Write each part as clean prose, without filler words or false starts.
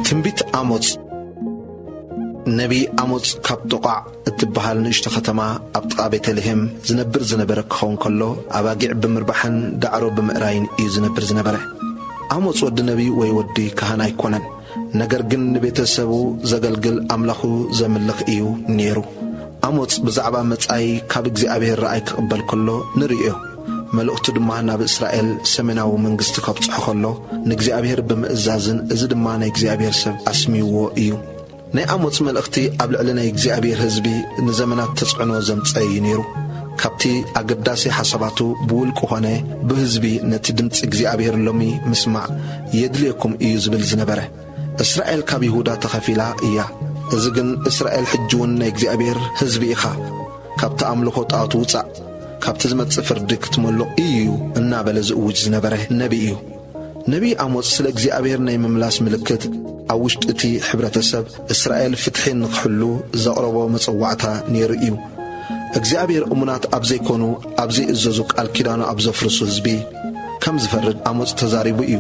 ትንቢት አሞጽ ነቢይ አሞጽ ካብ ጥቋዕ እትበሃል ንእሽቶ ከተማ ኣብ ጥቓ ቤተልሔም ዝነብር ዝነበረ ክኸውን ከሎ ኣባጊዕ ብምርባሕን ዳዕሮ ብምዕራይን እዩ ዝነብር ዝነበረ። አሞጽ ወዲ ነቢይ ወይ ወዲ ካህን ኣይኮነን፣ ነገር ግን ንቤተሰቡ ዘገልግል ኣምላኹ ዘምልኽ እዩ ነይሩ። አሞጽ ብዛዕባ መጻኢ ካብ እግዚኣብሔር ረኣይ ክቕበል ከሎ ንርእዮ። መልእኽቱ ድማ ናብ እስራኤል ሰሜናዊ መንግስቲ ከብጽሖ ከሎ ንእግዚኣብሔር ብምእዛዝን እዚ ድማ ናይ እግዚኣብሔር ሰብ ኣስሚይዎ እዩ። ናይ አሞጽ መልእኽቲ ኣብ ልዕሊ ናይ እግዚኣብሔር ህዝቢ ንዘመናት ተጽዕኖ ዘምጽአ እዩ ነይሩ። ካብቲ ኣገዳሲ ሓሳባቱ ብውልቂ ኾነ ብህዝቢ ነቲ ድምፂ እግዚኣብሔር ሎሚ ምስማዕ የድልየኩም እዩ ዝብል ዝነበረ። እስራኤል ካብ ይሁዳ ተኸፊላ እያ፣ እዚ ግን እስራኤል ሕጂ እውን ናይ እግዚኣብሔር ህዝቢ ኢኻ፣ ካብቲ ኣምልኾ ጣዖት ውፃእ፣ ካብቲ ዝመጽእ ፍርዲ ክትመልቕ እዩ እናበለ ዝእውጅ ዝነበረ ነቢይ እዩ። ነቢይ አሞጽ ስለ እግዚኣብሔር ናይ ምምላስ ምልክት ኣብ ውሽጢ እቲ ሕብረተሰብ እስራኤል ፍትሒ ንኽሕሉ ዘቕረቦ መጽዋዕታ ነይሩ እዩ። እግዚአብሔር እሙናት ኣብ ዘይኮኑ ኣብ ዘይእዘዙ ቃል ኪዳኑ ኣብ ዘፍርሱ ህዝቢ ከም ዝፈርድ አሞጽ ተዛሪቡ እዩ።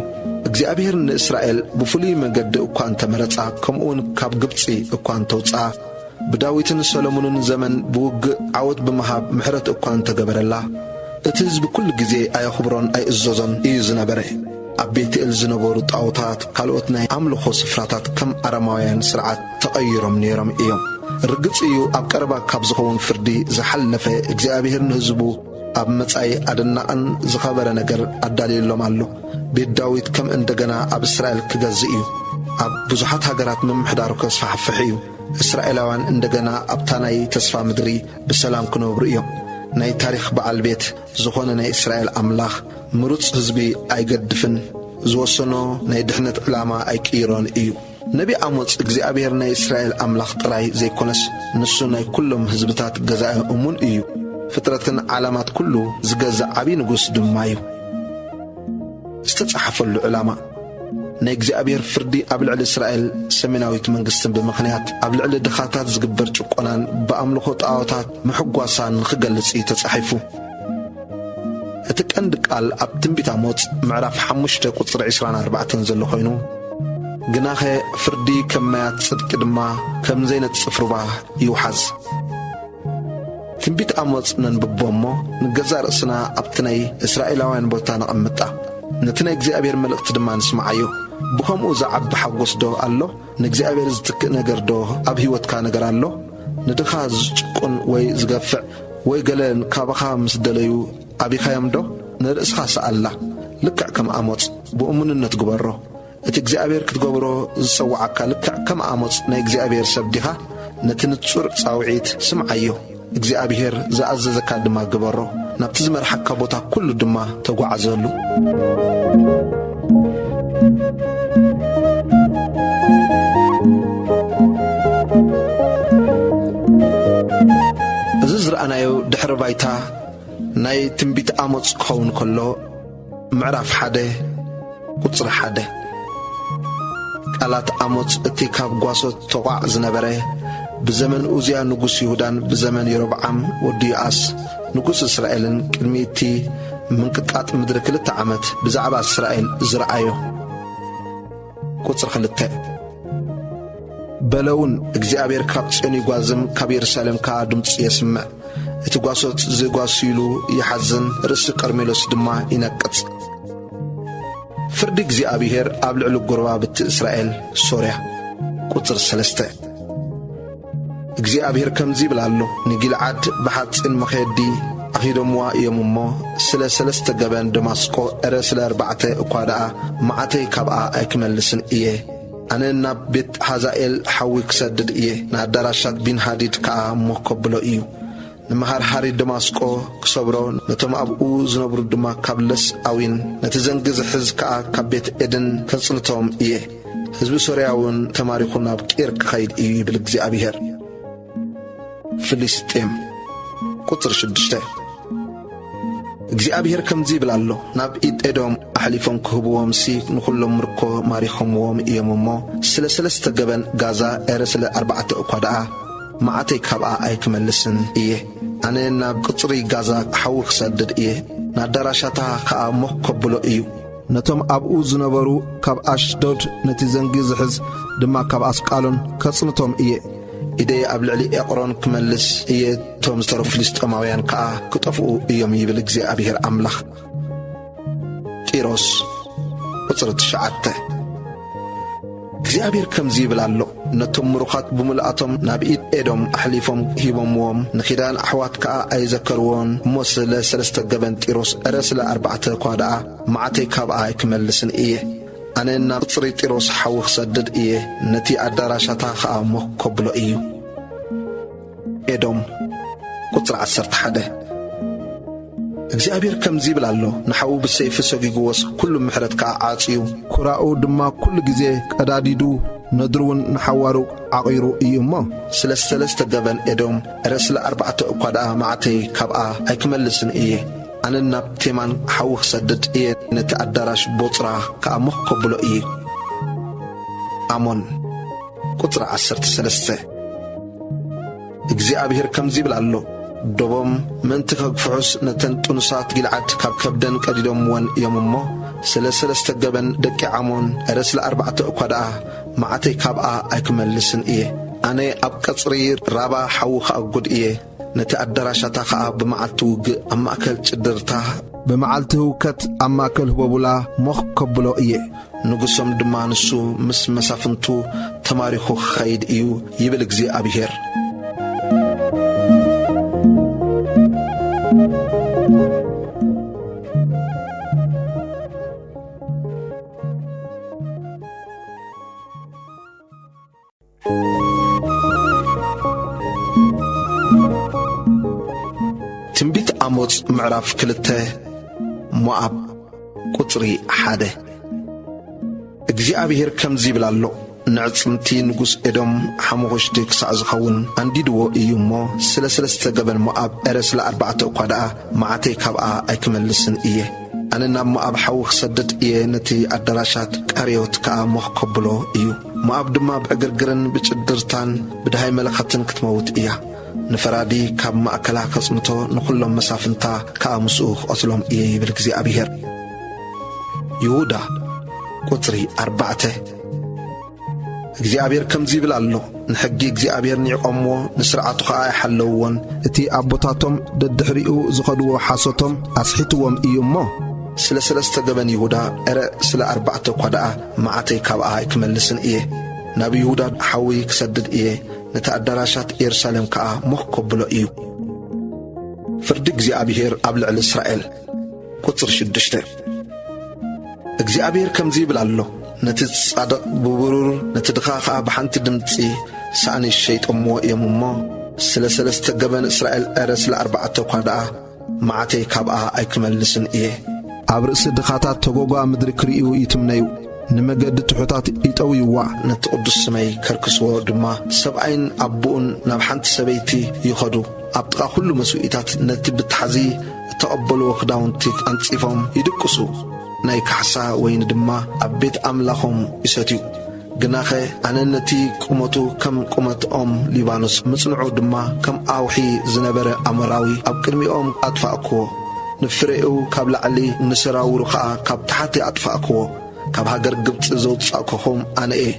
እግዚአብሔር ንእስራኤል ብፍሉይ መንገዲ እኳ እንተመረጻ፣ ከምኡውን ካብ ግብፂ እኳ እንተውፅኣ፣ ብዳዊትን ሰሎሞንን ዘመን ብውግእ ዓወት ብምሃብ ምሕረት እኳ እንተገበረላ፣ እቲ ህዝቢ ኩሉ ግዜ ኣየኽብሮን ኣይእዘዞን እዩ ዝነበረ። ኣብ ቤትኤል ዝነበሩ ጣዖታት ካልኦት ናይ ኣምልኾ ስፍራታት ከም ኣረማውያን ስርዓት ተቐይሮም ነይሮም እዮም። ርግጽ እዩ ኣብ ቀረባ ካብ ዝኸውን ፍርዲ ዝሓለፈ እግዚኣብሔር ንህዝቡ ኣብ መጻኢ ኣደናቕን ዝኸበረ ነገር ኣዳልየሎም ኣሎ። ቤት ዳዊት ከም እንደገና ኣብ እስራኤል ክገዝእ እዩ። ኣብ ብዙሓት ሃገራት ምምሕዳሩ ከስፋሕፍሕ እዩ። እስራኤላውያን እንደገና ኣብታ ናይ ተስፋ ምድሪ ብሰላም ክነብሩ እዮም። ናይ ታሪኽ በዓል ቤት ዝኾነ ናይ እስራኤል ኣምላኽ ምሩጽ ህዝቢ ኣይገድፍን፣ ዝወሰኖ ናይ ድሕነት ዕላማ ኣይቅይሮን እዩ። ነቢ አሞጽ እግዚአብሔር ናይ እስራኤል ኣምላኽ ጥራይ ዘይኮነስ ንሱ ናይ ኩሎም ህዝብታት ገዛኢ እሙን እዩ። ፍጥረትን ዓላማት ኩሉ ዝገዛእ ዓብዪ ንጉሥ ድማ እዩ። ዝተጻሕፈሉ ዕላማ ናይ እግዚኣብሔር ፍርዲ ኣብ ልዕሊ እስራኤል ሰሜናዊት መንግስትን ብምኽንያት ኣብ ልዕሊ ድኻታት ዝግበር ጭቆናን ብኣምልኾ ጣዖታት ምሕጓሳን ንኽገልጽ እዩ ተጻሒፉ። እቲ ቀንዲ ቃል ኣብ ትንቢት አሞጽ ምዕራፍ 5 ቁጽሪ 24 ዘሎ ኮይኑ ግናኸ ፍርዲ ከም ማያት ጽድቂ ድማ ከም ዘይነጽፍ ሩባ ይውሓዝ። ትንቢት አሞጽ ነንብቦ እሞ ንገዛእ ርእስና ኣብቲ ናይ እስራኤላውያን ቦታ ነቐምጣ፣ ነቲ ናይ እግዚኣብሔር መልእኽቲ ድማ ንስማዓዮ። ብኸምኡ ዝዓቢ ሓጐስ ዶ ኣሎ? ንእግዚኣብሔር ዝትክእ ነገር ዶ ኣብ ህይወትካ ነገር ኣሎ? ንድኻ ዝጭቁን ወይ ዝገፍዕ ወይ ገለ ካባኻ ምስ ደለዩ ኣቢኻዮም ዶ? ንርእስኻ ሰኣላ፣ ልክዕ ከም አሞጽ ብእሙንነት ግበሮ። እቲ እግዚአብሔር ክትገብሮ ዝጸዋዓካ ልክዕ ከም አሞጽ ናይ እግዚአብሔር ሰብ ዲኻ? ነቲ ንጹር ጻውዒት ስምዓዮ፣ እግዚአብሔር ዝኣዘዘካ ድማ ግበሮ። ናብቲ ዝመርሓካ ቦታ ኩሉ ድማ ተጓዓዘሉ። እዚ ዝረኣናዮ ድሕሪ ባይታ ናይ ትንቢት አሞጽ ክኸውን ከሎ ምዕራፍ 1 ቁጽሪ 1 ቃላት አሞጽ እቲ ካብ ጓሶት ተቋዕ ዝነበረ ብዘመን ኡዝያ ንጉሥ ይሁዳን ብዘመን የሮብዓም ወዲ ዮአስ ንጉሥ እስራኤልን ቅድሚ እቲ ምንቅጥቃጥ ምድሪ 2 ዓመት ብዛዕባ እስራኤል ዝረአዮ። ቁጽሪ 2 በለውን እግዚአብሔር ካብ ጽዮን ይጓዝም፣ ካብ የሩሳሌም ከዓ ድምፂ የስምዕ። እቲ ጓሶት ዝጓስይሉ ይሓዝን፣ ርእሲ ቀርሜሎስ ድማ ይነቅጽ። ፍርዲ እግዚአብሔር ኣብ ልዕሊ ጎረባብቲ እስራኤል ሶርያ። ቁጽሪ 3 እግዚአብሔር ከምዚ ይብል ኣሎ፣ ንጊልዓድ ብሓጺን መኸዲ ኣኺዶምዋ እዮም እሞ ስለ 3 ገበን ደማስቆ ዕረ ስለ 4 እኳ ደኣ መዓተይ ካብኣ ኣይክመልስን እየ። ኣነ ናብ ቤት ሓዛኤል ሓዊ ክሰድድ እየ፣ ንኣዳራሻት ቢንሃዲድ ከዓ እሞ ከብሎ እዩ። ንመሃርሃሪ ደማስቆ ክሰብሮ፣ ነቶም ኣብኡ ዝነብሩ ድማ ካብ ለስ ኣዊን፣ ነቲ ዘንጊ ዝሕዝ ከዓ ካብ ቤት ኤድን ከጽንቶም እየ። ህዝቢ ሶርያውን ተማሪኹ ናብ ቂር ክኸይድ እዩ ይብል እግዚአብሔር። ፍልስጤም። ቁጽሪ 6 እግዚአብሔር ከምዚ ይብል ኣሎ፣ ናብ ኢድ ኤዶም ኣሕሊፎም ክህብዎምሲ ንኹሎም ምርኮ ማሪኾምዎም እዮም እሞ ስለ 3 ገበን ጋዛ ዕረ ስለ 4 እኳ ደኣ መዓተይ ካብኣ ኣይክመልስን እየ። ኣነ ናብ ቅጽሪ ጋዛ ሓዊ ክሰድድ እየ፣ نادراشتا كا مخبلو إيو نتم أبو زنبرو كاب أشدود نتزنجي زحز دما كاب أسقالون كصنتم إيه إيدي أبلعلي إقرون كملس إيه توم سترف لستقماويان كا كتفو إيوم يبلغزي أبيهر أملخ تيروس وصرت شعاته እግዚአብሔር ከም ዝብል ኣሎ ነቶም ምሩኻት ብምልኣቶም ናብ ኢድ ኤዶም ኣሕሊፎም ሂቦምዎም ንኺዳን ኣሕዋት ከዓ ኣይዘከርዎን እሞ ስለ ሰለስተ ገበን ጢሮስ እረ ስለ 4 እኳ ደኣ ማዕተይ ካብኣ ኣይክመልስን እየ ኣነ ናብ ቅፅሪ ጢሮስ ሓዊ ክሰድድ እየ ነቲ ኣዳራሻታ ከዓ መከብሎ እዩ ኤዶም ቁፅሪ 11 እግዚአብሔር ከም ዝብል ኣሎ ንሓው ብሰይፍ ሰጊግዎስ ኩሉ ምሕረት ከዓ ዓጽዩ ኩራኡ ድማ ኩሉ ግዜ ቀዳዲዱ ነድሩን ንሓዋሩ ዓቂሩ እዩ እሞ ስለ ሰለስተ ገበን ኤዶም እረ ስለ 4 እኳ ደኣ ማዕተይ ካብኣ ኣይክመልስን እየ ኣነ ናብ ቴማን ሓዊ ክሰድድ እየ ነቲ ኣዳራሽ ቦፅራ ከዓ መከብሎ እዩ ኣሞን ቁፅሪ 13 እግዚአብሔር ከም ዝብል ኣሎ دوبم من تكفحس نتنطنسات جلعت كبدن قديدم ون يممو سلسلسته جبن دك عمون رسل 4 اقدا معتي كابا اكملسن ايه انا اب قصرير رابا حوخ اقد ايه نتي ادراشتا خا بمعلتوج اما اكل صدرتا بمعلته كت اما اكل هبولا مخ كبلو ايه نغسم دمانسو مس مسافنتو تماريخو خيد ايو يبل እግዚአብሔር ትንቢት አሞጽ ምዕራፍ 2 ሞዓብ ቁጽሪ 1 እግዚአብሔር ከም ዝብል ኣሎ ንዕጽምቲ ንጉስ ኤዶም ሓሙሽቲ ክሳዕ ዝኸውን አንዲድዎ እዩ እሞ ስለ ሰለስተ ገበን ሞዓብ እረ ስለ 4 እኳ ደኣ ማዕተይ ካብኣ ኣይክመልስን እየ ኣነ ናብ ሞዓብ ሓዊ ክሰድድ እየ ነቲ ኣዳራሻት ቃርዮት ከዓ መኸብሎ እዩ ሞዓብ ድማ ብዕግርግርን ብጭድርታን ብድሃይ መለኸትን ክትመውት እያ ንፈራዲ ካብ ማእከላ ከጽምቶ ንኹሎም መሳፍንታ ከዓ ምስኡ ክቐትሎም እየ ይብል እግዚአብሔር ይሁዳ ቁጽሪ 4 እግዚአብሔር ከም ዝብል ኣሎ ንሕጊ እግዚአብሔር ንዕቆምዎ ንስርዓቱ ከዓ ይሓለውዎን እቲ ኣቦታቶም ደድሕሪኡ ዝኸድዎ ሓሶቶም ኣስሒትዎም እዩ እሞ ስለ ሰለስተ ገበን ይሁዳ እረ ስለ 4 እኳ ደኣ ማዕተይ ካብኣ ኣይክመልስን እየ ናብ ይሁዳ ሓዊ ክሰድድ እየ ነቲ ኣዳራሻት ኢየሩሳሌም ከዓ መኸብሎ እዩ ፍርዲ እግዚአብሔር ኣብ ልዕሊ እስራኤል ቁጽሪ 6 እግዚአብሔር ከም ዝብል ኣሎ ነቲ ጻድቕ ብብሩር ነቲ ድኻ ከዓ ብሓንቲ ድምፂ ሳእኒ ሸይጦምዎ እዮም እሞ ስለ ሰለስተ ገበን እስራኤል እረ ስለ 4 እኳ ደኣ ማዕተይ ካብኣ ኣይክመልስን እየ ኣብ ርእሲ ድኻታት ተጎጓ ምድሪ ክርእዩ ይትምነዩ ንመገዲ ትሑታት ይጠውይዋ ነቲ ቅዱስ ሰማይ ከርክስዎ ድማ ሰብኣይን ኣቦኡን ናብ ሓንቲ ሰበይቲ ይኸዱ ኣብ ጥቓ ኩሉ መስዋዕታት ነቲ ብታሕዚ ተቐበልዎ ክዳውንቲ ኣንጺፎም ይድቅሱ ናይ ካሕሳ ወይኒ ድማ ኣብ ቤት ኣምላኾም ይሰትዩ ግናኸ ኣነ ነቲ ቁመቱ ከም ቁመት ኦም ሊባኖስ ምጽንዑ ድማ ከም ኣውሒ ዝነበረ ኣሞራዊ ኣብ ቅድሚኦም ኣጥፋእክዎ ንፍሬኡ ካብ ላዕሊ ንሰራውሩ ከዓ ካብ ታሕቲ ኣጥፋእክዎ ካብ ሃገር ግብጽ ዘውጻእክኹም ኣነ እየ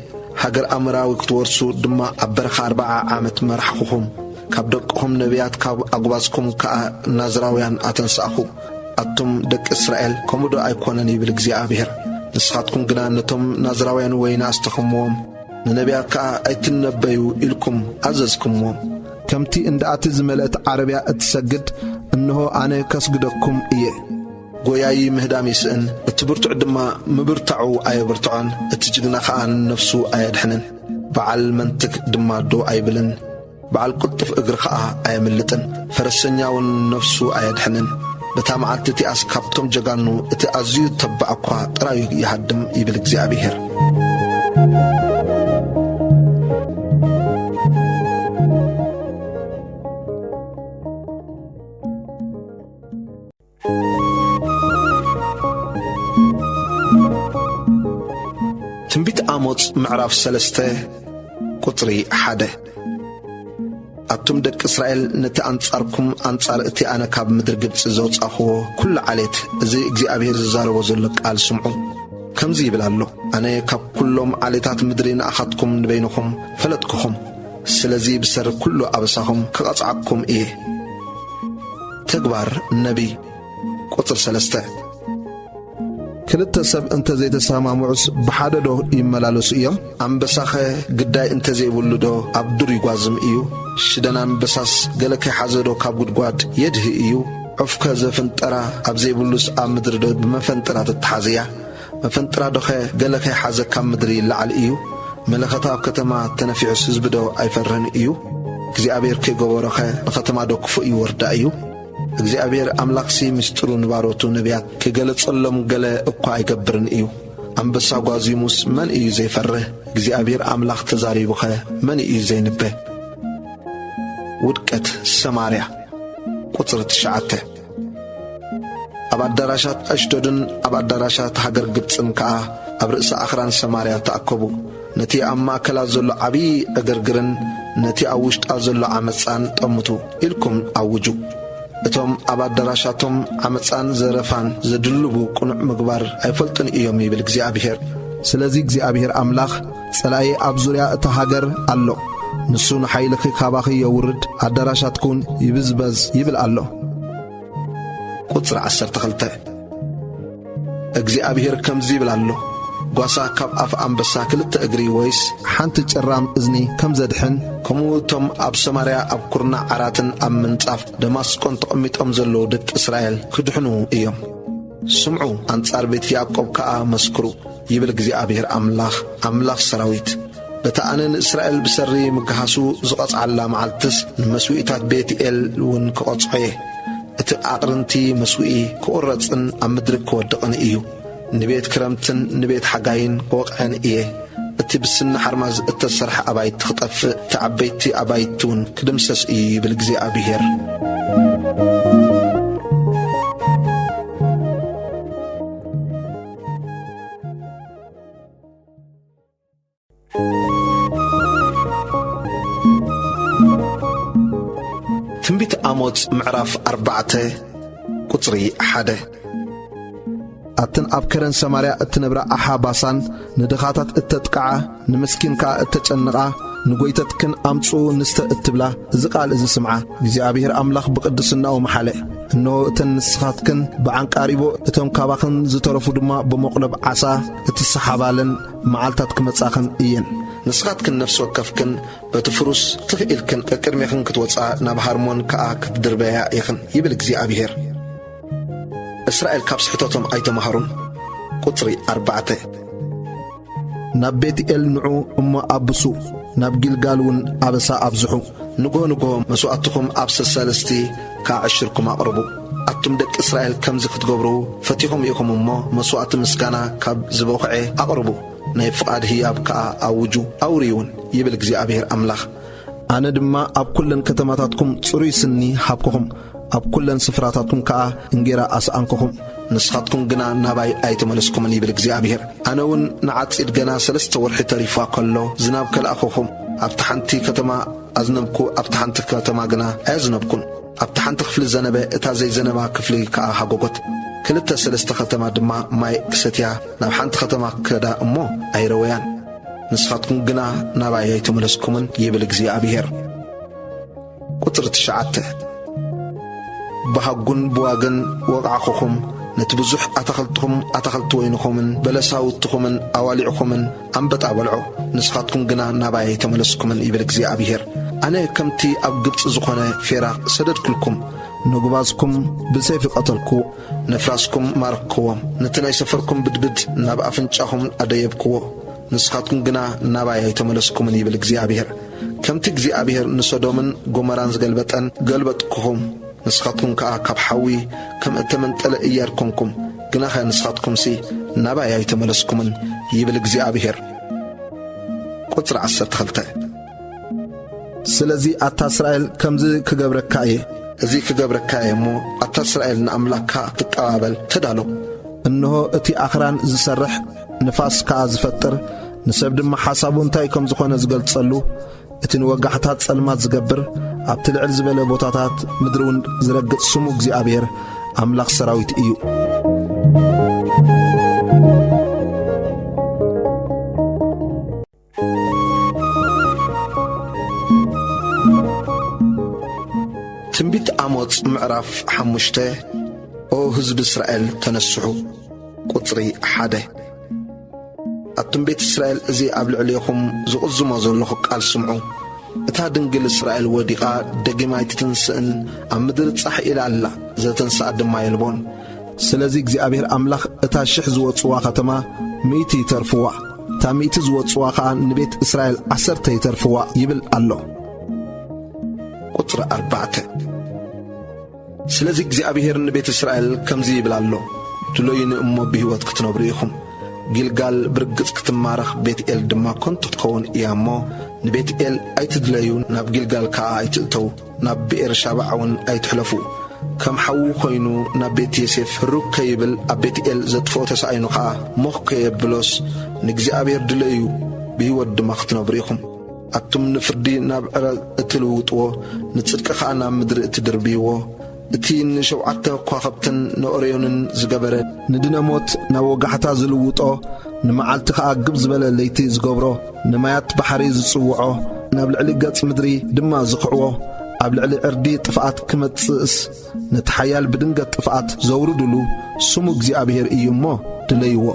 ሃገር ኣሞራዊ ክትወርሱ ድማ ኣብ በረኻ 40 ዓመት መራሕኹም ካብ ደቅኹም ነቢያት ካብ ኣግባዝኩም ከዓ ናዝራውያን ኣተንሳእኹ ኣቶም ደቂ እስራኤል ከምዶ ኣይኮነን ይብል እግዚአብሔር ንስኻትኩም ግና ነቶም ናዝራውያን ወይና ኣስተኸምዎም ንነቢያት ከዓ ኣይትነበዩ ኢልኩም ኣዘዝኩምዎም ከምቲ እንዳኣቲ ዝመልአት ዓረብያ እትሰግድ እንሆ ኣነ ከስግደኩም እየ ጎያይ ምህዳም ይስእን እቲ ብርቱዕ ድማ ምብርታዑ ኣየብርትዖን እቲ ጅግና ከዓ ነፍሱ ኣየድሕንን በዓል መንትክ ድማ ዶ ኣይብልን በዓል ቁልጥፍ እግሪ ከዓ ኣየምልጥን ፈረሰኛውን ነፍሱ ኣየድሕንን በታ መዓልቲ እቲኣስ ካብቶም ጀጋኑ እቲ ኣዝዩ ተባዕ እኳ ጥራዩ ይሃድም ይብል እግዚአብሔር ትንቢት አሞጽ ምዕራፍ 3 ቁጽሪ 1 أتم دك إسرائيل نتي أنصاركم أنصار إتي أنا كاب مدر قبص زوج أخوه كل عليت زي أبير زار وزلك قال سمعوا كم زي بلالو أنا كاب كلهم عليتات مدرين أخذكم بينكم فلتكم سلزي بسر كله أبصهم كقطعكم إيه تكبر النبي قطر سلسته كلت سب انت زي تسامع معس بحددو يملالوس إيوم عم بساخه قداي انت زي ولدو عبدور يقوازم إيو شدنان بساس قلك حزدو كابود قواد يده إيو عفكا زفنترا عبزي بلوس عمدردو بمفنترا تتحازيا مفنترا دوخي قلك حزا كامدري لعال إيو ملخطا كتما تنفع سزبدو أيفرن إيو كزي أبير كي قوارخي لختما دو كفو إيو وردا إيو እግዚአብሔር አምላክ ሲምስጥሩ ንባሮቱ ነቢያት ከገለጸሎም ገለ እኮ አይገብርን እዩ አንበሳ ጓዚሙስ ማን እዩ ዘይፈርህ እግዚአብሔር አምላክ ተዛሪቡኸ ማን እዩ ዘይንበ ውድቀት ሰማርያ ቁጥር 9 አባዳራሻት አሽዶድን አባዳራሻት ሀገር ግብፅን ከአ ኣብ ርእሰ ኣኽራን ሰማርያ ተኣከቡ ነቲ ኣብ ማእከላ ዘሎ ዓብዪ እግርግርን ነቲ ኣብ ውሽጣ ዘሎ ዓመፃን ጠምቱ ኢልኩም ኣውጁ እቶም አባዳራሻቶም ዓመፃን ዘረፋን ዘድልቡ ቁኑዕ ምግባር አይፈልጡን እዮም ይብል እግዚአብሔር ስለዚ እግዚአብሔር አምላኽ ጸላኢ ኣብ ዙርያ እታ ሃገር ኣሎ ንሱ ንሓይልኺ ካባኺ የውርድ አዳራሻትኩን ይብዝበዝ ይብል ኣሎ ቁጥር 12 እግዚአብሔር ከምዚ ይብል ኣሎ ጓሳ ካብ ኣፍ አንበሳ ክልተ እግሪ ወይስ ሓንቲ ጭራም እዝኒ ከም ዘድሕን ከምኡቶም ኣብ ሰማርያ ኣብ ኩርና ዓራትን ኣብ ምንጻፍ ደማስቆን ተቐሚጦም ዘለዉ ደቂ እስራኤል ክድሕኑ እዮም ስምዑ አንጻር ቤት ያዕቆብ ከኣ መስክሩ ይብል እግዚአብሔር አምላኽ ሰራዊት በታ ኣነ ንእስራኤል ብሰሪ ምግሃሱ ዝቐጽዓላ መዓልትስ ንመስዊእታት ቤትኤል እውን ክቐጽዖ እቲ ኣቕርንቲ መስዊኢ ክቑረጽን ኣብ ምድሪ ክወድቕን እዩ نبيت كرمتن نبيت حقاين وقعن إيه اتبسن حرماز التسرح أبايت تخطف تعبيتي أبايتون كدمسس إيه بالجزي أبيهر تنبيت آموت معرف 4 قطري 1 أتن أبكرن سماريا أتنبرا أحاباسان ندخاتات التتقع نمسكين كا التجنقع نقويتت كن أمتصو نست اتبلا زقال إذا سمعة بزي أبيهر أملاخ بقدسنا ومحالي إنه تنسخات كن بعانك قريبو اتهم كاباخن زترفو دما بمقلب عصا اتسحابالن معالتات كمتساخن إيين نسخات كن نفس وكف كن بتفروس تخيل كن كرميخن كتوصع نابهارمون كا كتدربيا يخن يبلك زي أبيهر إسرائيل كابس حتوتهم أي تمهرون قطري 4 ناب بيتئل نعو أبسو ناب جلقالون أبسا أبزحو نقو مسوأتكم أبس السالستي كعشركم أقربو أتم دك إسرائيل كم زكت قبرو فتيهم يكم مسوأت مسكانا كاب زبوخعي أقربو نيفقاد هي أبكا أوجو أوريون يبلك زي أبيهر أملاخ أنا دما أب كلن كتماتاتكم تصري سني حابكم أب كلن سفراتكم كا إنجرا أسأنكم نسخاتكم جنا نباي أيتملسكم اللي بالجزابير أنا ون نعطيت جنا 3 ورح تريفا كله زناب كلا أخوكم أبتحنتي كتما أزنبكو أبتحنت كتما جنا أزنبكم أبتحنت خفل الزنبة إتازي زنبا كفلي كا حقوقت كلتا 3 ختما دما ماي كستيا نبحنت ختما كدا أمو أيرويان نسخاتكم جنا نباي أيتملسكم اللي بالجزابير قطر 9 بحقن بواغن وقعكم نتبزح أتخلت وينكم بلساوتكم أوالعكم أنبت أبلعو نسخاتكم جنا نباي تملسكم إبلك زي أبيهر أنا كمتي أبقبت زخونة فراق سدد كلكم نقبازكم بسيف قتلكو نفراسكم ماركوهم نتناي سفركم بدبد نبقى فنشاهم أديبكو نسخاتكم جنا نباي تملسكم إبلك زي أبيهر كمتي زي أبيهر نصدومن قمرانز قلبتكم نسخاتكم كأكب حوي كم أتمنتل إياركمكم جناها نسخاتكم سي نبايا يتملسكم يبلغ زي أبيهر قطر 10 سلزي أتا إسرائيل كمزي كجبركاي زي كجبركاي مو أتا إسرائيل نأملاكا تتقابل تدالو إنه أتي آخران زسرح نفاس كازفتر نسبد ما حسابون تايكم زخونا زقل تصلو اتن وقحتات سلمات زقبر ኣብ ትልዕል ዝበለ ቦታታት ምድሪ እውን ዝረግጽ ስሙ እግዚኣብሔር ኣምላኽ ሰራዊት እዩ። ትንቢት አሞጽ ምዕራፍ 5 ኦ ህዝብ እስራኤል ተነስሑ ቁጽሪ 1 ኣቱም ቤት እስራኤል እዚ ኣብ ልዕልኹም ዝቕዝሞ ዘለኹ ቃል ስምዑ። እታ ድንግል እስራኤል ወዲቓ ደጊማይቲ ትንስእን ኣብ ምድሪ ጻሕ ኢላ ኣላ ዘተንስኣ ድማ የልቦን። ስለዚ እግዚኣብሔር ኣምላኽ እታ 1000 ዝወጽዋ ከተማ 100 ይተርፍዋ፣ እታ 100 ዝወጽዋ ከዓ ንቤት እስራኤል 10 ይተርፍዋ ይብል ኣሎ። ቁጽሪ 4 ስለዚ እግዚኣብሔር ንቤት እስራኤል ከምዚ ይብል ኣሎ፣ ድሎይን እሞ ብሕይወት ክትነብሩ ኢኹም። ጊልጋል ብርግጽ ክትማረኽ ቤትኤል ድማ ኮንቶ ትኸውን እያ እሞ ንቤትኤል ኣይትድለዩ፣ ናብ ጊልጋል ከዓ ኣይትእተው፣ ናብ ብኤር ሻባዕ እውን ኣይትሕለፉ። ከም ሓዉ ኾይኑ ናብ ቤት ዮሴፍ ህሩግ ከይብል ኣብ ቤትኤል ዘጥፍኦ ተሳኢኑ ከዓ ሞኽ ከየብሎስ ንእግዚኣብሔር ድለዩ ብሕይወት ድማ ክትነብሩ ኢኹም። ኣቱም ንፍርዲ ናብ ዕረ እትልውጥዎ ንጽድቂ ከዓ ናብ ምድሪ እትድርብይዎ እቲ ንሸውዓተ ኳኸብትን ንኦርዮንን ዝገበረ ንድነሞት ናብ ወጋሕታ ዝልውጦ ንመዓልቲ ከዓ ግብ ዝበለ ለይቲ ዝገብሮ ንማያት ባሕሪ ዝጽውዖ ናብ ልዕሊ ገጽ ምድሪ ድማ ዝኽዕዎ ኣብ ልዕሊ ዕርዲ ጥፍኣት ክመጽእስ ነቲ ሓያል ብድንገት ጥፍኣት ዘውርድሉ ስሙ እግዚኣብሔር እዩ እሞ ድለይዎ።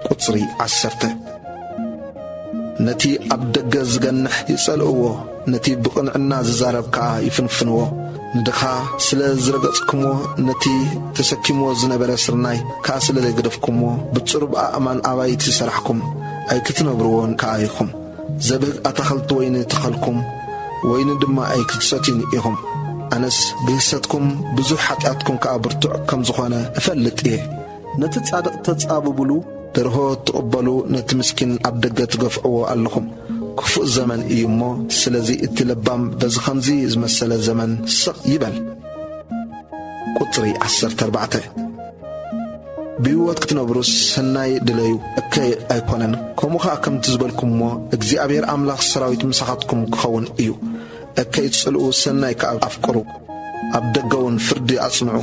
ቁጽሪ 10 ነቲ ኣብ ደገ ዝገንሕ ይጸልእዎ፣ ነቲ ብቕንዕና ዝዛረብ ከዓ ይፍንፍንዎ። ንድኻ ስለ ዝረገጽኩሞ ነቲ ተሰኪምዎ ዝነበረ ስርናይ ከዓ ስለ ዘይገደፍኩሞ ብጽሩብ ኣእማን ኣባይቲ ሰራሕኩም ኣይክትነብርዎን ከዓ ኢኹም። ዘብህግ ኣታኽልቲ ወይኒ ተኸልኩም፣ ወይኒ ድማ ኣይክትሰትዩን ኢኹም። ኣነስ ብህሰትኩም ብዙሕ ኃጢኣትኩም ከዓ ብርቱዕ ከም ዝኾነ እፈልጥ እየ። ነቲ ጻድቕ ተጻብብሉ ደርሆ ትቕበሉ፣ ነቲ ምስኪን ኣብ ደገ ትገፍዕዎ ኣለኹም። ክፉእ ዘመን እዩ እሞ ስለዚ እቲ ለባም በዚ ኸምዚ ዝመሰለ ዘመን ስቕ ይበል። ቁጽሪ 14 ብሕይወት ክትነብሩስ ሰናይ ድለዩ እከይ ኣይኮነን። ከምኡ ኸዓ ከምቲ ዝበልኩም እሞ እግዚኣብሔር ኣምላኽ ሰራዊት ምሳኻትኩም ክኸውን እዩ። እከይ ትጽልኡ ሰናይ ከዓ ኣፍቅሩ፣ ኣብ ደገውን ፍርዲ ኣጽንዑ።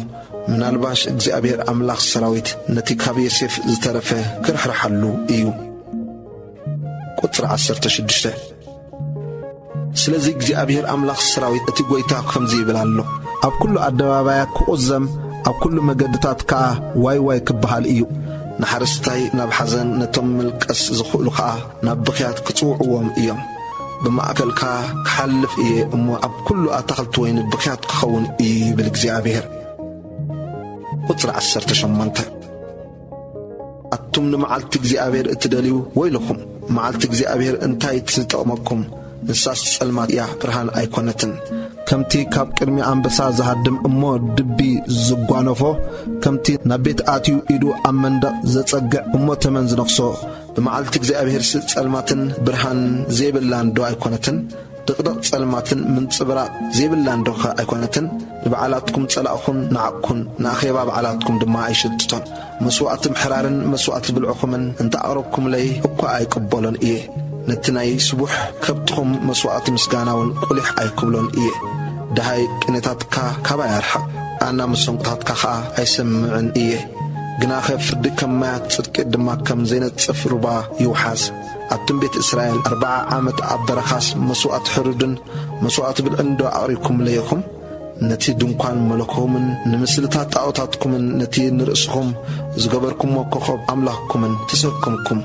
ምናልባሽ እግዚኣብሔር ኣምላኽ ሰራዊት ነቲ ካብ ዮሴፍ ዝተረፈ ክርሕርሓሉ እዩ። ቁጽሪ 16 ስለዚ እግዚኣብሔር ኣምላኽ ሰራዊት እቲ ጐይታ ከምዚ ይብል ኣሎ፣ ኣብ ኩሉ ኣደባባያት ክቝዘም፣ ኣብ ኩሉ መገድታት ከዓ ዋይ ዋይ ክበሃል እዩ። ንሓረስታይ ናብ ሓዘን፣ ነቶም ምልቀስ ዝኽእሉ ከዓ ናብ ብኽያት ክጽውዕዎም እዮም። ብማእከልካ ክሓልፍ እየ እሞ ኣብ ኩሉ ኣታኽልቲ ወይኒ ብኽያት ክኸውን እዩ ይብል እግዚኣብሔር። ቁጽሪ 18 ኣቱም ንመዓልቲ እግዚኣብሔር እትደልዩ ወይልኹም፣ መዓልቲ እግዚአብሔር እንታይ ትጠቕመኩም? ንሳስ ጸልማት እያ ብርሃን ኣይኮነትን። ከምቲ ካብ ቅድሚ ኣንበሳ ዝሃድም እሞ ድቢ ዝጓነፎ፣ ከምቲ ናብ ቤት ኣትዩ ኢዱ ኣብ መንደቕ ዘጸግዕ እሞ ተመን ዝነኽሶ ብመዓልቲ እግዚአብሔር ጸልማትን ብርሃን ዘይብላን ዶ ኣይኮነትን? ድቕድቕ ጸልማትን ምንጽብራቕ ዘይብላን ዶኸ ኣይኮነትን? ንበዓላትኩም ጸላእኹን ንዓቅኩን፣ ንኣኼባ በዓላትኩም ድማ ኣይሽጥቶን። መስዋዕቲ ምሕራርን መስዋዕቲ ብልዑኹምን እንተኣቕረብኩምለይ እኳ ኣይቅበሎን እየ። ነቲ ናይ ስቡሕ ከብትኹም መስዋዕቲ ምስጋናውን ቁሊሕ ኣይክብሎን እየ። ድሃይ ቅኔታትካ ካባይ ኣርሐቕ፣ ኣና መሰንቁታትካ ኸዓ ኣይሰምዕን እየ። ግናኸ ፍርዲ ከም ማያት ጽድቂ ድማ ከም ዘይነጽፍ ሩባ ይውሓዝ። ኣቱም ቤት እስራኤል 40 ዓመት ኣብ በረኻስ መስዋዕቲ ሕሩድን መስዋዕቲ ብልዕን ዶ ኣቕሪብኩምለይኹም? ነቲ ድንኳን መለኮምን ንምስልታት ጣዖታትኩምን ነቲ ንርእስኹም ዝገበርኩሞ ኮኸብ ኣምላኽኩምን ተሰከምኩም።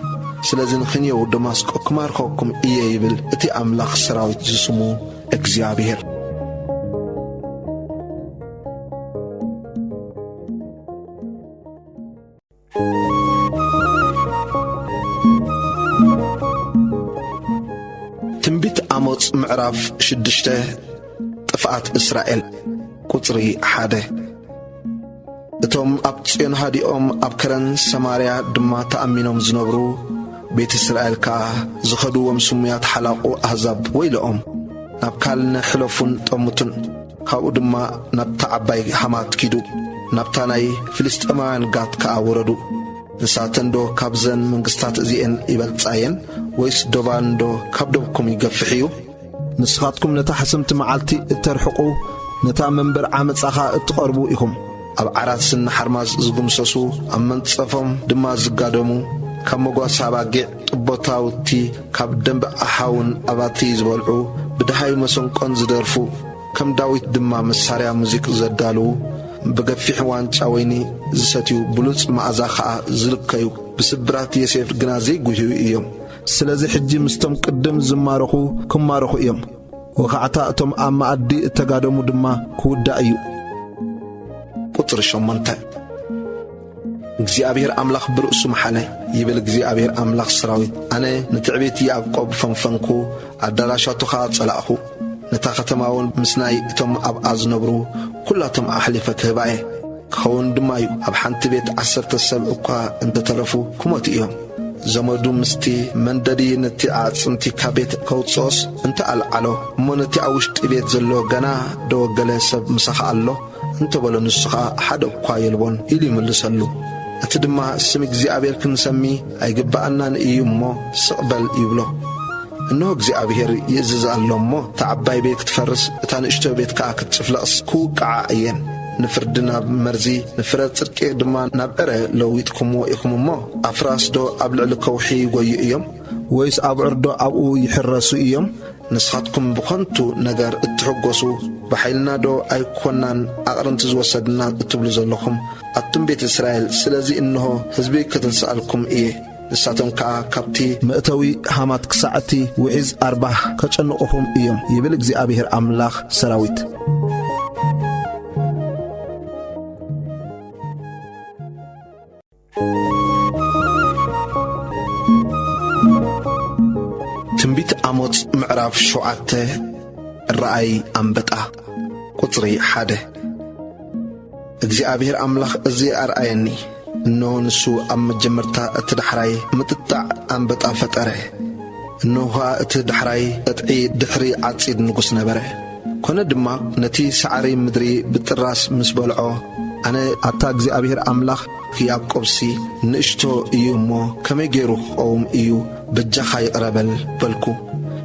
ስለዚ ንኽንየው ደማስቆ ክማርኸኩም እየ ይብል እቲ ኣምላኽ ሰራዊት ዝስሙ እግዚአብሔር። ትንቢት አሞጽ ምዕራፍ 6 ጥፍኣት እስራኤል ቁጽሪ 1 እቶም ኣብ ጽዮን ሃዲኦም ኣብ ከረን ሰማርያ ድማ ተኣሚኖም ዝነብሩ ቤት እስራኤል ከዓ ዝኸዱዎም ስሙያት ሓላቑ ኣሕዛብ ወይልኦም ናብ ካልነ ሕለፉን ጠሙቱን። ካብኡ ድማ ናብታ ዓባይ ሓማት ኪዱ፣ ናብታ ናይ ፍልስጥኤማውያን ጋት ከዓ ወረዱ። ንሳተንዶ ካብዘን መንግሥታት እዚአን ይበልጻየን? ወይስ ዶባንዶ ካብ ደብኩም ይገፍሕ እዩ? ንስኻትኩም ነታ ሓሰምቲ መዓልቲ እተርሕቁ ነታ መንበር ዓመፃኻ እትቐርቡ ኢኹም ኣብ ዓራት ስኒ ሓርማዝ ዝጉምሰሱ ኣብ መንጸፎም ድማ ዝጋደሙ ካብ መጓሳ ኣባጊዕ ጥቦታውቲ ካብ ደንቢ ኣሓውን ኣባቲ ዝበልዑ ብድሃይ መሰንቆን ዝደርፉ ከም ዳዊት ድማ መሳርያ ሙዚቅ ዘዳልዉ ብገፊሕ ዋንጫ ወይኒ ዝሰትዩ ብሉጽ መዓዛ ኸዓ ዝልከዩ ብስብራት ዮሴፍ ግና ዘይጉህዩ እዮም ስለዚ ሕጂ ምስቶም ቅድም ዝማረኹ ክማረኹ እዮም ወኻዕታ እቶም ኣብ መኣዲ እተጋደሙ ድማ ክውዳእ እዩ ቁጥሪ 8 እግዚአብሔር አምላኽ ብርእሱ መሓለ ይብል እግዚአብሔር አምላኽ ሰራዊት ኣነ ንትዕቤት ያዕቆብ ፈንፈንኩ ኣዳራሻቱኻ ጸላእኹ ነታ ከተማውን ምስናይ እቶም ኣብኣ ዝነብሩ ኩላቶም ኣሕሊፈ ክህባየ ክኸውን ድማ እዩ ኣብ ሓንቲ ቤት 10 ሰብ እኳ እንተተረፉ ክሞቱ እዮም ዘመዱ ምስቲ መንደዲ ነቲ ኣጽንቲ ካብ ቤት ከውፅኦስ እንተኣልዓሎ እሞ ነቲ ኣብ ውሽጢ ቤት ዘሎ ገና ደወገለ ሰብ ምሳኻ ኣሎ እንተበሎ ንስኻ ሓደ እኳ የልቦን ኢሉ ይምልሰሉ እቲ ድማ ስም እግዚአብሔር ክንሰሚ ኣይግባአናን እዩ እሞ ስቕበል ይብሎ እነሆ እግዚአብሔር ይእዝዝ ኣሎ እሞ ተዓባይ ቤት ክትፈርስ እታ ንእሽቶ ቤት ከዓ ክትጭፍለቕስ ክውቅዓ እየን ንፍርዲ ናብ መርዚ ንፍረ ጽድቂ ድማ ናብ ዕረ ለዊጥኩምዎ ኢኹም እሞ ኣፍራስ ዶ ኣብ ልዕሊ ከውሒ ይጐዩ እዮም ወይስ ኣብ ዕርዶ ኣብኡ ይሕረሱ እዮም ንስኻትኩም ብኾንቱ ነገር እትሕጐሱ በሓይልና ዶ ኣይኮናን ኣቕርንቲ ዝወሰድና እትብሉ ዘለኹም ኣቱም ቤት እስራኤል ስለዚ እንሆ ህዝቢ ክትንስኣልኩም እየ ንሳቶም ከዓ ካብቲ መእተዊ ሃማት ክሳዕቲ ውሒዝ ኣርባህ ከጨንቑኹም እዮም ይብል እግዚአብሔር ኣምላኽ ሰራዊት ትንቢት አሞጽ ምዕራፍ 7 ራእይ አንበጣ ቁጥሪ 1 እግዚአብሔር አምላኽ እዚ አርአየኒ እነሆ ንሱ ኣብ መጀመርታ እቲ ዳሕራይ ምጥጣዕ አንበጣ ፈጠረ እነሆ እቲ ዳሕራይ እጥዒ ድሕሪ ዓጺድ ንጉስ ነበረ ኮነ ድማ ነቲ ሳዕሪ ምድሪ ብጥራስ ምስ በልዖ ኣነ ኣታ እግዚአብሔር አምላኽ ያዕቆብሲ ንእሽቶ እዩ እሞ ከመይ ገይሩ ክቐውም እዩ በጃኻ ይቕረበል በልኩ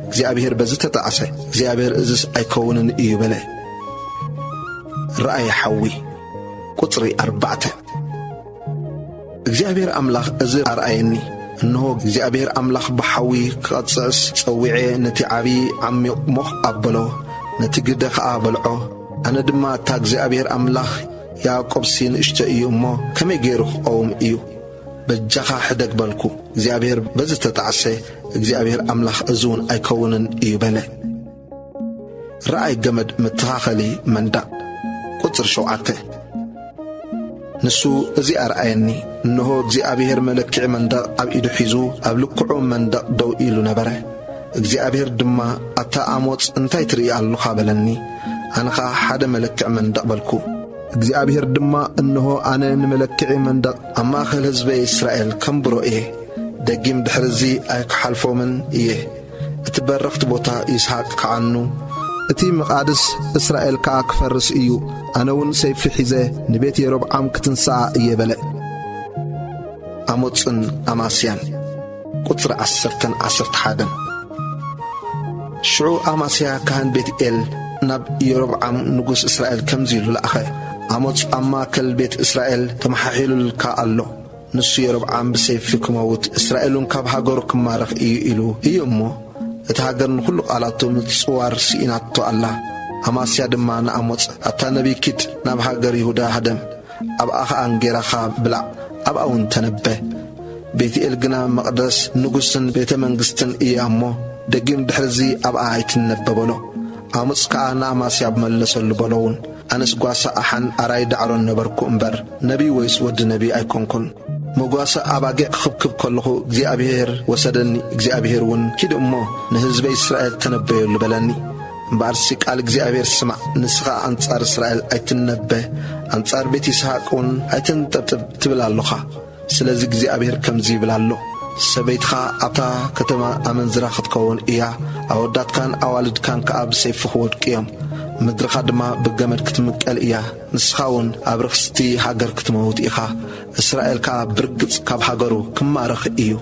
እግዚአብሔር በዚ ተጣዓሰ እግዚአብሔር እዝስ ኣይከውንን እዩ በለ ራእይ ሓዊ ቁጥሪ 4 እግዚአብሔር አምላኽ እዚ ኣርአየኒ እነሆ እግዚአብሔር አምላኽ ብሓዊ ክቐጽዕስ ጸዊዐ ነቲ ዓብዪ ዓሚቕ ሞኽ ኣበሎ ነቲ ግደ ኸዓ በልዖ ኣነ ድማ እታ እግዚአብሔር አምላኽ ያዕቆብሲ ንእሽቶ እዩ እሞ ከመይ ገይሩ ክቐውም እዩ በጃኻ ሕደግ በልኩ እግዚአብሔር በዚ ተጣዓሰ እግዚአብሔር አምላኽ እዙውን ኣይከውንን እዩ በለ ራእይ ገመድ መተኻኸሊ መንደቕ ቁጥሪ 7 ንሱ እዚ ኣርአየኒ እነሆ እግዚአብሔር መለክዒ መንደቕ ኣብ ኢዱ ሒዙ ኣብ ልክዑ መንደቕ ደው ኢሉ ነበረ እግዚአብሔር ድማ ኣታ አሞጽ እንታይ ትርኢ ኣለኻ በለኒ ኣነኻ ሓደ መለክዕ መንደቕ በልኩ እግዚአብሔር ድማ እነሆ ኣነ ንመለክዒ መንደቕ ኣብ ማእኸል ህዝበይ እስራኤል ከምብሮ እየ ደጊም ድሕርዚ ኣይክሓልፎምን እየ እቲ በረኽቲ ቦታ ይስሐቅ ከዓኑ እቲ መቓድስ እስራኤል ከዓ ክፈርስ እዩ ኣነ እውን ሰይፊ ሒዘ ንቤት የሮብዓም ክትንስኣ እየ በለ አሞጽን ኣማስያን ቁጥሪ 11 ሽዑ ኣማስያ ካህን ቤት ኤል ናብ የሮብዓም ንጉስ እስራኤል ከምዚ ኢሉ ለኣኸ አሞጽ ኣብ ማእከል ቤት እስራኤል ተመሓሒሉልካ ኣሎ ንሱ የሮብዓም ብሰይፊ ክመውት እስራኤሉን ካብ ሃገሩ ክማረኽ እዩ ኢሉ እዩ እሞ እቲ ሃገር ንኹሉ ቃላቱ ምጽዋር ሲኢናቶ ኣላ ኣማስያ ድማ ንአሞጽ ኣታ ነቢይ ኪድ ናብ ሃገር ይሁዳ ሃደም ኣብኣ ኸኣ ጌራኻ ብላዕ ኣብኣ እውን ተነበ ቤትኤል ግና መቕደስ ንጉስን ቤተ መንግሥትን እያ እሞ ደጊም ድሕርዚ ኣብኣ ኣይትነበበሎ አሞጽ ከዓ ንኣማስያ ብመለሰሉ በሎውን ኣነስ ጓሳ ኣሓን ኣራይ ዳዕሮን ነበርኩ እምበር ነቢይ ወይስ ወዲ ነቢይ ኣይኮንኩን መጓሳ ኣባጊዕ ክኽብክብ ከለኹ እግዚአብሔር ወሰደኒ እግዚአብሔር እውን ኪድ እሞ ንህዝበይ እስራኤል ተነበየሉ በለኒ እምበኣርሲ ቃል እግዚአብሔር ስማዕ ንስኻ ኣንጻር እስራኤል ኣይትነበ ኣንጻር ቤት ይስሐቅ እውን ኣይትንጠብጥብ ትብል ኣለኻ ስለዚ እግዚአብሔር ከምዚ ይብል ኣሎ ሰበይትኻ ኣብታ ከተማ ኣመንዝራ ክትከውን እያ ኣወዳትካን ኣዋልድካን ከዓ ብሰይፊ ክወድቁ እዮም ምድርኻ ድማ ብገመድ ክትምቀል እያ ንስኻ እውን ኣብ ርክስቲ ሃገር ክትመውት ኢኻ እስራኤል ከዓ ብርግጽ ካብ ሃገሩ ክማረኽ እዩ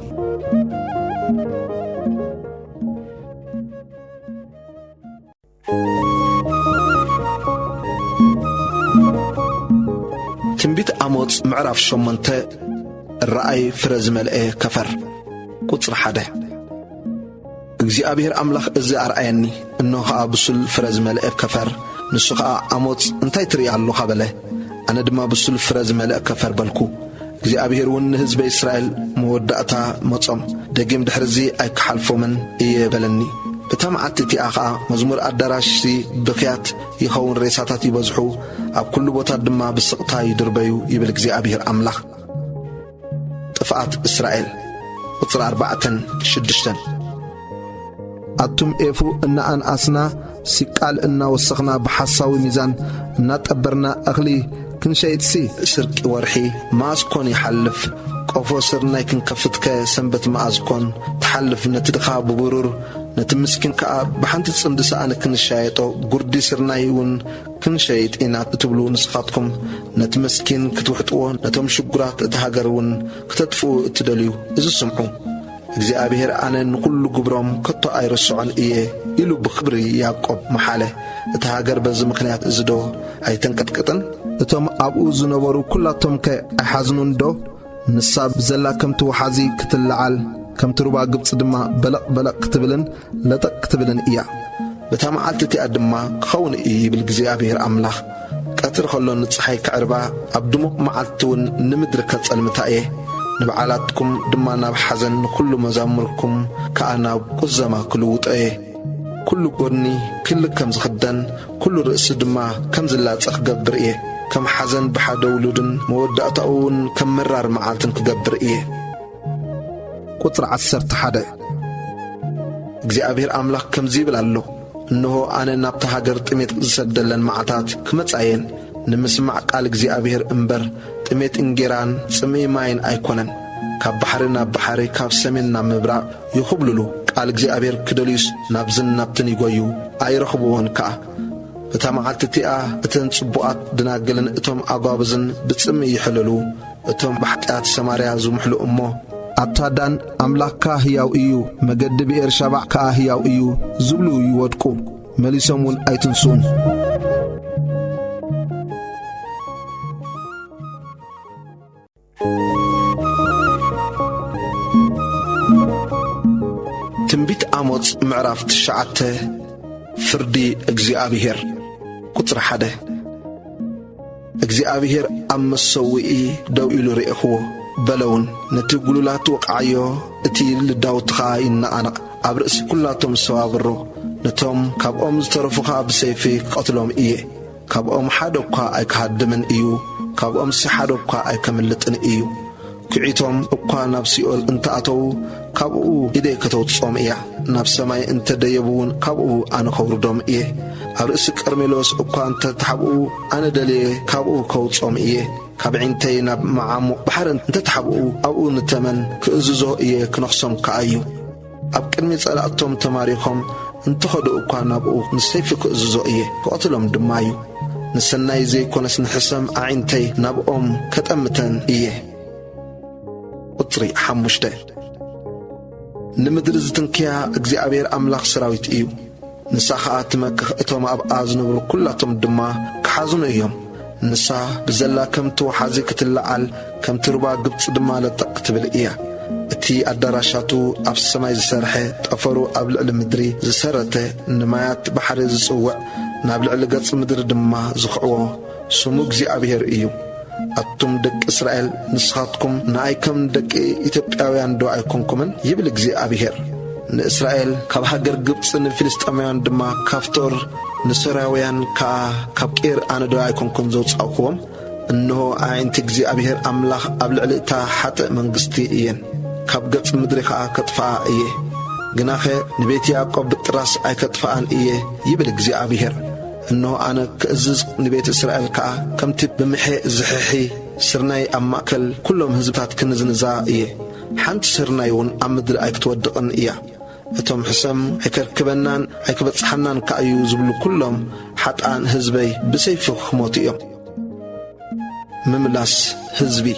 አሞጽ ምዕራፍ 8 الرأي فرز ملئ كفر قصر حدا እግዚአብሔር አምላኽ እዚ አርአየኒ እነሆ አብሱል ፍረዝ መልእ ከፈር ንሱኻ አሞጽ እንታይ ትርኢ ኣለኻ በለ ኣነ ድማ ብሱል ፍረዝ መልእ ከፈር በልኩ እግዚአብሔር ውን ህዝበ እስራኤል መወዳእታ መጾም ደጊም ድሕርዚ ኣይክሓልፎምን እየ በለኒ በታመዓት እቲኣኻ መዝሙር ኣዳራሽ ብኽያት ይኸውን ሬሳታት ይበዝሑ ኣብ ኩሉ ቦታ ድማ ብስቕታ ይድርበዩ ይብል እግዚአብሔር አምላኽ ጥፍኣት እስራኤል ቁጽር 4-6 አቱም ኤፉ እና አንአስና ሲቃል እና ወሰኽና በሐሳዊ ሚዛን እና ጠበርና እኽሊ ክንሸይትሲ ስርቂ ወርሒ ማስኮን ይሐልፍ ቆፎ ስርናይ ክንከፍትከ ሰንበት ማአዝኮን ተሐልፍ ነትድኻ ብቡሩር ነትምስኪን ከኣ በሓንቲ ጽምዲ ሰኣነ ክንሻየጦ ጉርዲ ስርናይውን ክንሸይጥ ኢና እትብሉ ንስኻትኩም ነትመስኪን ክትውሕጥዎ ነቶም ሽጉራት እትሃገርውን ክተጥፍኡ እትደልዩ እዚ ስምዑ እግዚአብሔር አነ ንኩሉ ግብሮም ከቶ አይረስዖን እየ ኢሉ ብክብሪ ያዕቆብ መሓለ እቲ ሃገር በዚ ምክንያት እዝዶ ኣይተንቀጥቅጥን እቶም ኣብኡ ዝነበሩ ኩላቶም ከኣሓዝኑን ዶ ንሳ ብዘላ ከምቲ ወሓዚ ክትለዓል ከምቲ ሩባ ግብፂ ድማ በለቕ በለቕ ክትብልን ለጠቕ ክትብልን እያ በታ መዓልቲ እቲኣ ድማ ክኸውን እዩ ይብል እግዚአብሔር አምላኽ ቀትር ከሎ ንፀሓይ ክዕርባ ኣብ ድሙቕ መዓልቲ እውን ንምድሪ ከጸልምታ እየ نبعالاتكم دمانا بحزن كل مزامركم كأنا قزما كل وطئي كل قرني كل كم زخدن كل رأس دما كم زلات أخقبر إيه كم حزن بحد ولودن مودة أون كم مرار معالتن كقبر إيه قطر 11 እግዚአብሔር አምላኽ كم زيبل الله إنه أنا نبتها قرط إميت زسدلن معتات كمتعين نمسمع قال እግዚአብሔር እምበር ጥሜት እንጌራን ጽሜ ማይን አይኮነን ካብ ባሕርና ባሕሪ ካብ ሰሜንና ምብራቅ ይኹብልሉ ቃል እግዚአብሔር ክደልዩስ ናብዝን ናብትን ይጎዩ አይረኽቡውን ከኣ በታ መዓልቲ እቲኣ እተን ጽቡቓት ድናግልን እቶም ኣጓብዝን ብጽሚ ይሕልሉ እቶም ባሕጢያት ሰማርያ ዝምሕሉ እሞ ኣታዳን ኣምላኽካ ሕያው እዩ መገዲ ብኤር ሸባዕ ከኣ ሕያው እዩ ዝብሉ ይወድቁ መሊሶም እውን ኣይትንሱን ትንቢት አሞጽ ምዕራፍ 9 ፍርዲ እግዚአብሔር ቁጥር 1 እግዚአብሔር ኣብ መሰዊኢ ደው ኢሉ ርኢኽዎ በለውን ነቲ ጉሉላት ወቃዮ እቲ ልዳውትኻ ይነኣነቕ ኣብ ርእሲ ኩላቶም ሰዋብሮ ነቶም ካብኦም ዝተረፉኻ ብሰይፊ ቀትሎም እየ ካብኦም ሓደ እኳ ኣይክሃድምን እዩ ካብኦም ሓደ እኳ ኣይከምልጥን እዩ ክዒቶም እኳ ናብ ሲኦል እንተኣተው ካብኡ ኢደይ ከተውፅኦም እያ ናብ ሰማይ እንተደየቡውን ካብኡ ኣነ ከውርዶም እየ ኣብ ርእሲ ቀርሜሎስ እኳ እንተተሓብኡ ኣነ ደልየ ካብኡ ከውፅኦም እየ ካብ ዒንተይ ናብ መዓሙቕ ባሕሪ እንተተሓብኡ ኣብኡ ንተመን ክእዝዞ እየ ክነኽሶም ከኣ እዩ ኣብ ቅድሚ ጸላእቶም ተማሪኾም እንተኸዱ እኳ ናብኡ ንሰይፊ ክእዝዞ እየ ክቐትሎም ድማ እዩ ንሰናይ ዘይኮነስ ንሕሰም ኣዒንተይ ናብኦም ከጠምተን እየ قطري 5 نمدر زتنكيا እግዚአብሔር አምላኽ ሰራዊት እዩ ንሳኻ ትመክኽ እቶም ኣብ ኣዝነብሩ ኩላቶም ድማ ክሓዝኑ እዮም ንሳ ብዘላ ከምቲ ወሓዚ ክትለዓል ከምቲ ሩባ ግብፂ ድማ ለጠቕ ክትብል እያ እቲ ኣዳራሻቱ ኣብ ሰማይ ዝሰርሐ ጠፈሩ ኣብ ልዕሊ ምድሪ ዝሰረተ ንማያት ባሕሪ ዝጽውዕ ናብ ልዕሊ ገጽ ምድሪ ድማ ዝኽዕዎ ስሙ እግዚአብሔር እዩ أتم دك إسرائيل نسخاتكم نايكم دك إثيوبياويان دو أيكونكمن يبل እግዚአብሔር نإسرائيل كاب هاجر قبص نفلسطينيان دما كافتور نسراويان كاب كير أنا دو أيكونكم زوج أقوم إنه عين እግዚአብሔር أملاخ قبل علتا حتى منقستي إيان كاب قبص مدركا كتفا إيه جناخي نبيتي يعقوب بتراس أي كتفان إيه يبل እግዚአብሔር إنه أنا كأزز نبيت إسرائيل كم تب بمحي زحيحي سرناي أماكل كلهم هزبات كنزنزا إيه حانت سرنايون أمدر أيك تودقن إيه أتوم حسام هيكركبنان هيكبت حنان كأيو زبلو كلهم حتى أن هزبي بسيف خموتيهم مملاس هزبي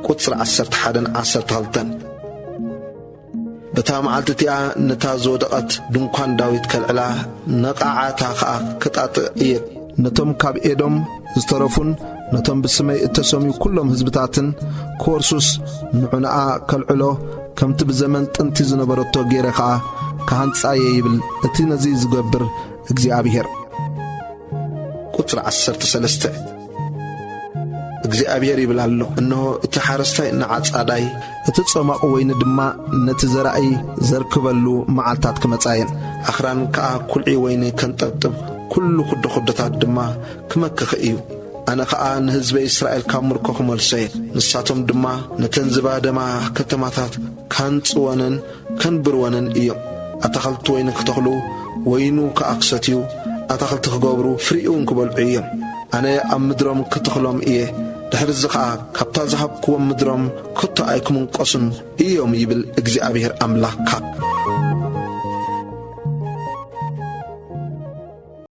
قطر 11 بتا معلتتيا نتازو دقت دنكوان داويت كالعلا نقاعاتا خاق كتات إيه نتم كاب إيدوم زترفون نتم بسمي التسمي كلهم هزبتاتن كورسوس نعناء كالعلو كم تبزمن تنتي زنبرتو غيرخا كهان صايه يبل اتي نزي زغبر እግዚአብሔር ቁጥር 13 እግዚአብሔር ይብላል እነሆ እቲ ሓረስታይ ንዓጻዳይ እቲ ጾማቕ ወይኒ ድማ ነቲ ዘራእይ ዘርክበሉ መዓልታት ክመጻየን ኣኽራን ከኣ ኩልዒ ወይኒ ከንጠብጥብ ኩሉ ኩድኹድታት ድማ ክመክኽ እዩ ኣነ ከኣ ንህዝበይ እስራኤል ካብ ምርኮ ክመልሰየ ንሳቶም ድማ ነተን ዝባደማ ከተማታት ካንጽወንን ከንብርወንን እዮም ኣታኸልቲ ወይኒ ክተኽሉ ወይኑ ከኣክሰትዩ ኣታኸልቲ ክገብሩ ፍሪኡን ክበልዑ እዮም ኣነ ኣብ ምድሮም ክትኽሎም እየ ድሕሪ እዚ ከዓ ካብታ ዝሃብክዎም ምድሮም ከቶ ኣይክምንቆሱን እዮም ይብል እግዚኣብሔር ኣምላኽካ